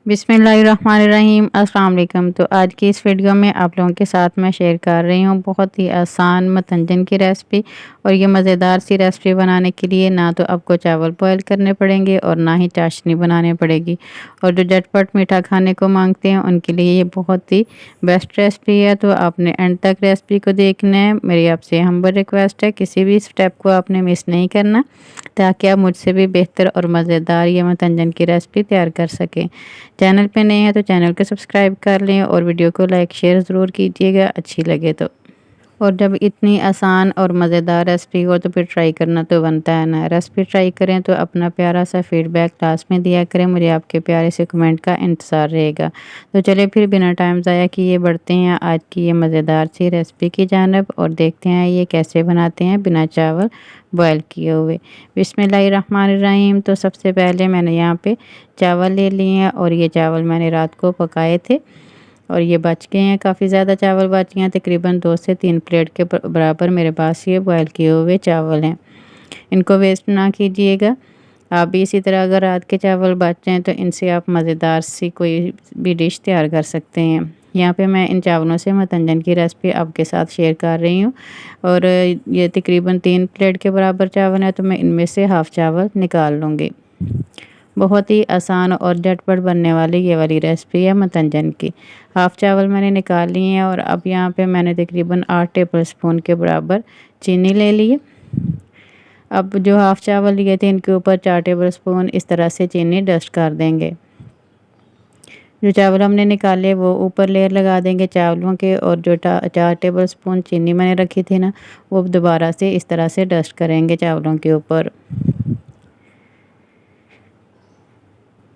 बिस्मिल्लाहिर्रहमानिर्रहीम अस्सलाम वालेकुम। तो आज की इस वीडियो में आप लोगों के साथ मैं शेयर कर रही हूँ बहुत ही आसान मतंजन की रेसिपी। और ये मज़ेदार सी रेसिपी बनाने के लिए ना तो आपको चावल बॉयल करने पड़ेंगे और ना ही चाशनी बनानी पड़ेगी। और जो झटपट मीठा खाने को मांगते हैं उनके लिए ये बहुत ही बेस्ट रेसिपी है। तो आपने एंड तक रेसिपी को देखना है। मेरी आपसे हम्बल रिक्वेस्ट है किसी भी स्टेप को आपने मिस नहीं करना, ताकि आप मुझसे भी बेहतर और मज़ेदार ये मतंजन की रेसिपी तैयार कर सकें। चैनल पे नए हैं तो चैनल को सब्सक्राइब कर लें और वीडियो को लाइक शेयर ज़रूर कीजिएगा अच्छी लगे तो। और जब इतनी आसान और मज़ेदार रेसिपी हो तो फिर ट्राई करना तो बनता है ना। रेसिपी ट्राई करें तो अपना प्यारा सा फीडबैक लास्ट में दिया करें, मुझे आपके प्यारे से कमेंट का इंतज़ार रहेगा। तो चलिए फिर बिना टाइम ज़ाया किए बढ़ते हैं आज की ये मज़ेदार सी रेसिपी की जानब और देखते हैं ये कैसे बनाते हैं बिना चावल बॉयल किए हुए। बिस्मिल्लाहिर्रहमानिर्रहीम। तो सबसे पहले मैंने यहाँ पे चावल ले लिए हैं और ये चावल मैंने रात को पकाए थे और ये बच गए हैं, काफ़ी ज़्यादा चावल बच गए हैं। तकरीबन 2 से 3 प्लेट के बराबर मेरे पास ये बॉयल किए हुए चावल हैं। इनको वेस्ट ना कीजिएगा। आप भी इसी तरह अगर रात के चावल बच जाएँ तो इनसे आप मज़ेदार सी कोई भी डिश तैयार कर सकते हैं। यहाँ पे मैं इन चावलों से मतंजन की रेसिपी आपके साथ शेयर कर रही हूँ। और ये तकरीबन 3 प्लेट के बराबर चावल है तो मैं इनमें से हाफ़ चावल निकाल लूँगी। बहुत ही आसान और झटपट बनने वाली ये वाली रेसिपी है मतंजन की। हाफ़ चावल मैंने निकाल लिए हैं और अब यहाँ पे मैंने तकरीबन 8 टेबल स्पून के बराबर चीनी ले ली है। अब जो हाफ़ चावल लिए थे इनके ऊपर 4 टेबल स्पून इस तरह से चीनी डस्ट कर देंगे। जो चावल हमने निकाले वो ऊपर लेयर लगा देंगे चावलों के, और जो 4 टेबल स्पून चीनी मैंने रखी थी ना वो दोबारा से इस तरह से डस्ट करेंगे चावलों के ऊपर।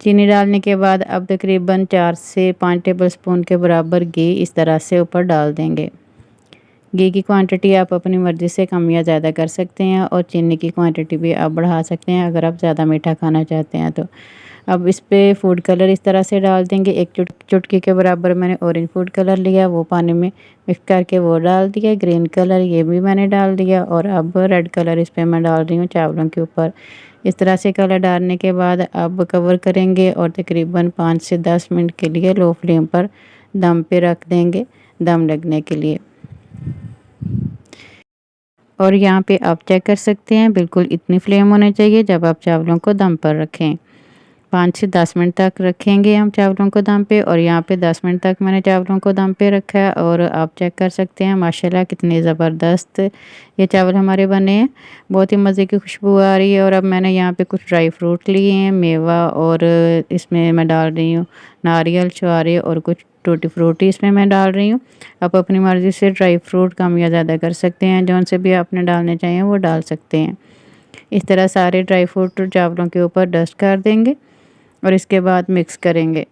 चीनी डालने के बाद अब तकरीबन 4 से 5 टेबल स्पून के बराबर घी इस तरह से ऊपर डाल देंगे। घी की क्वांटिटी आप अपनी मर्ज़ी से कम या ज़्यादा कर सकते हैं और चीनी की क्वांटिटी भी आप बढ़ा सकते हैं अगर आप ज़्यादा मीठा खाना चाहते हैं तो। अब इस पे फूड कलर इस तरह से डाल देंगे। एक चुटकी के बराबर मैंने ऑरेंज फूड कलर लिया, वो पानी में मिक्स करके वो डाल दिया। ग्रीन कलर ये भी मैंने डाल दिया और अब रेड कलर इस पर मैं डाल रही हूँ चावलों के ऊपर। इस तरह से कलर डालने के बाद अब कवर करेंगे और तकरीबन 5 से 10 मिनट के लिए लो फ्लेम पर दम पे रख देंगे, दम लगने के लिए। और यहाँ पे आप चेक कर सकते हैं बिल्कुल इतनी फ्लेम होनी चाहिए जब आप चावलों को दम पर रखें। 5 से 10 मिनट तक रखेंगे हम चावलों को दम पे, और यहाँ पे 10 मिनट तक मैंने चावलों को दम पे रखा है। और आप चेक कर सकते हैं माशाल्लाह कितने ज़बरदस्त ये चावल हमारे बने हैं। बहुत ही मज़े की खुशबू आ रही है। और अब मैंने यहाँ पे कुछ ड्राई फ्रूट लिए हैं, मेवा, और इसमें मैं डाल रही हूँ नारियल, छुहारे और कुछ टूटी फ्रूटी इसमें मैं डाल रही हूँ। आप अपनी मर्ज़ी से ड्राई फ्रूट कम या ज़्यादा कर सकते हैं, जौन से भी आपने डालने चाहिए वो डाल सकते हैं। इस तरह सारे ड्राई फ्रूट चावलों के ऊपर डस्ट कर देंगे और इसके बाद मिक्स करेंगे।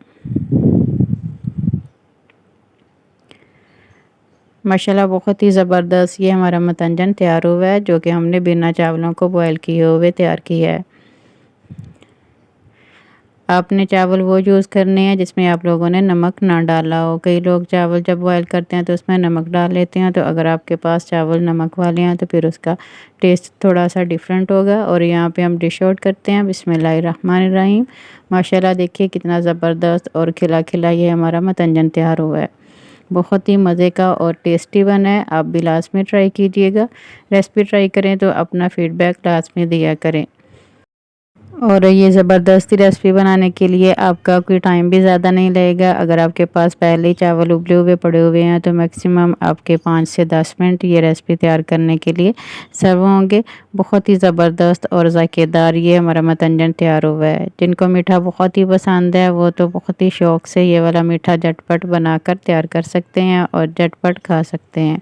माशाल्लाह बहुत ही ज़बरदस्त ये हमारा मतंजन तैयार हुआ है, जो कि हमने बिना चावलों को बॉयल किए हुए तैयार किया है। आपने चावल वो यूज़ करने हैं जिसमें आप लोगों ने नमक ना डाला हो। कई लोग चावल जब बॉयल करते हैं तो उसमें नमक डाल लेते हैं, तो अगर आपके पास चावल नमक वाले हैं तो फिर उसका टेस्ट थोड़ा सा डिफरेंट होगा। और यहाँ पे हम डिश आउट करते हैं। बिस्मिल्लाहिर्रहमानिर्रहीम। माशाल्लाह देखिए कितना ज़बरदस्त और खिला खिला ये हमारा मतंजन तैयार हुआ है। बहुत ही मज़े का और टेस्टी बना है। आप भी लास्ट में ट्राई कीजिएगा। रेसिपी ट्राई करें तो अपना फीडबैक लास्ट में दिया करें। और ये ज़बरदस्ती रेसिपी बनाने के लिए आपका कोई टाइम भी ज़्यादा नहीं लगेगा। अगर आपके पास पहले ही चावल उबले हुए पड़े हुए हैं तो मैक्सिमम आपके 5 से 10 मिनट ये रेसिपी तैयार करने के लिए सर्व होंगे। बहुत ही ज़बरदस्त और ज़ायकेदार ये हमारा मतंजन तैयार हुआ है। जिनको मीठा बहुत ही पसंद है वो तो बहुत ही शौक़ से ये वाला मीठा झटपट बनाकर तैयार कर सकते हैं और झटपट खा सकते हैं।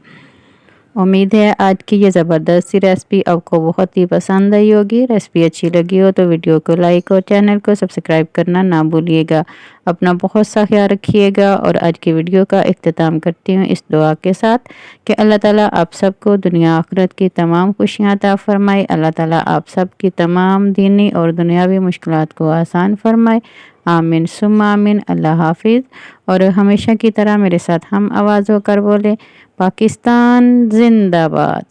उम्मीद है आज की ये ज़बरदस्त सी रेसिपी आपको बहुत ही पसंद आई होगी। रेसिपी अच्छी लगी हो तो वीडियो को लाइक और चैनल को सब्सक्राइब करना ना भूलिएगा। अपना बहुत सा ख्याल रखिएगा और आज की वीडियो का इख्तिताम करती हूँ इस दुआ के साथ कि अल्लाह ताला आप सबको दुनिया आखिरत की तमाम खुशियाँ अता फ़रमाए। अल्लाह ताला आप सब की तमाम दीनी और दुनियावी मुश्किलात को आसान फ़रमाए। आमीन सुम्मा आमीन। अल्लाह हाफिज़। और हमेशा की तरह मेरे साथ हम आवाज़ होकर बोले पाकिस्तान जिंदाबाद।